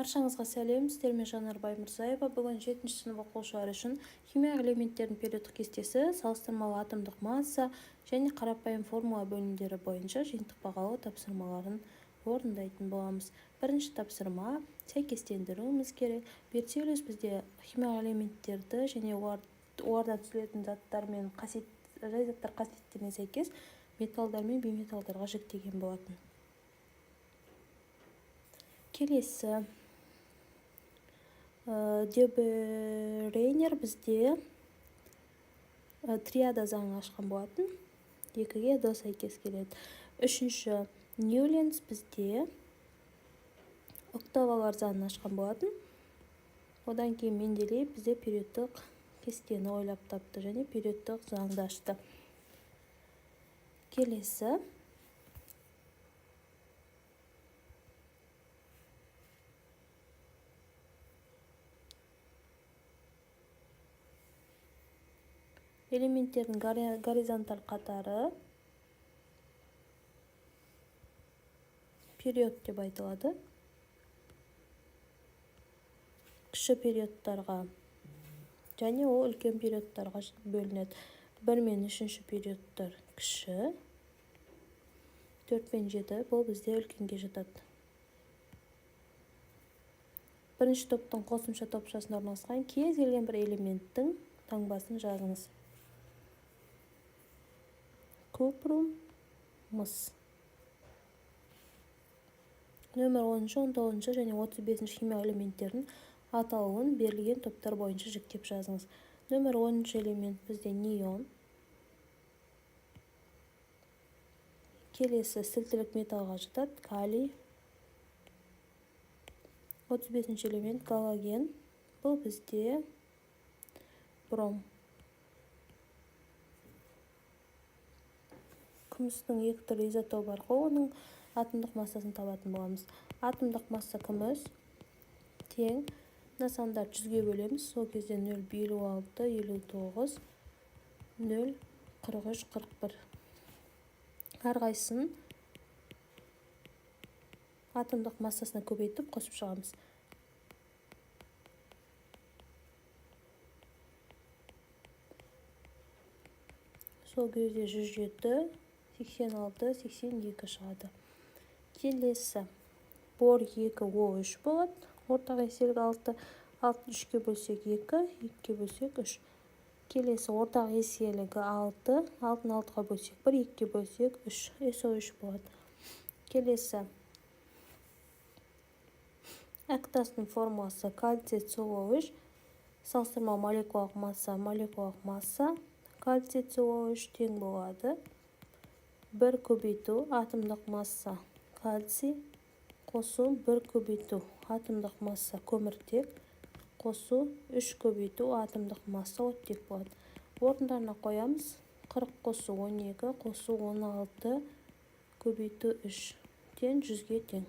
Баршаңызға сәлем, сіздермен Жанар Баймырзаева. Бүгін 7-ші сынып оқушылары үшін химия элементтерінің периодтық кестесі, салыстырмалы атомдық масса және қарапайым формула бөлімдері бойынша жиынтық бағалау тапсырмаларын орындайтын боламыз. Бірінші тапсырма сәйкестендіруіміз керек. Берцелиус бізде химия элементтерді және олардан түзілетін заттар мен заттар қасиеттеріне сәйкес металдар мен бейметалдарға жіктеген болатын. Келесі де Брейнер бізде триада заңын ашқан болатын. 2-ге д сәйкес келеді. Үшінші Ньюленс бізде октавалар заңын ашқан болатын. Одан кейін Менделеев бізде периодтық кестені ойлап тапты және периодтық заңды ашты. Келесі элементтердің горизонталь қатары период деп айтылады. Кіші периодтарға және ол үлкен периодтарға бөлінеді. 1 мен 3-ші периодтар кіші, 4 мен 7 бұл бізде үлкенге жатады. Бірінші топтың қосымша топшасына орналасқан кез келген бір элементтің таңбасын жазыңыз. Купрум, мыс. Нөмір 10, 19 және 35 химия элементтердің аталуын берілген топтар бойынша жіктеп жазыңыз. Нөмір 10 элемент бізде неон. Келесі сілтілік металға жатады, калий. 35 элемент галоген. Бұл бізде бром. Күмістің 2 түрлі изотопы арқылы оның атомдық массасын табатын боламыз. Атомдық масса күміс тең сандар 100-ге бөлеміз. Сол кезде 0, 56, 59, 0, 43, 41. Әрқайсысын атомдық массасына көбейтіп қосып шығамыз. Сол кезде 107, 86, 82 шығады. Келесі бор 2, О3 болады. Ортақ еселік 6, 6 3-ке бөлсек 2, 2-ке бөлсек 3. Келесі ортақ еселігі 6, 6-ны 6-ға бөлсек 1, 2-ке бөлсек 3, СО3 болады. Келесі әктастың формуласы кальций СО3, салыстырмалы молекулалық масса кальций СО3 тең болады. 1 көбейту атомдық масса кальций қосу 1 көбейту атомдық масса көміртек қосу 3 көбейту атомдық масса оттек болады. Орындарына қоямыз. 40 қосу 12 қосу 16 көбейту 3 тең 100-ге тең.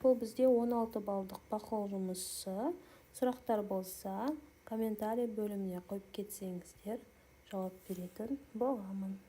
Бұл бізде 16 балдық бақылау жұмысы. Сұрақтар болса, комментарий бөліміне қойып кетсеңіздер, жауап беретін боламын.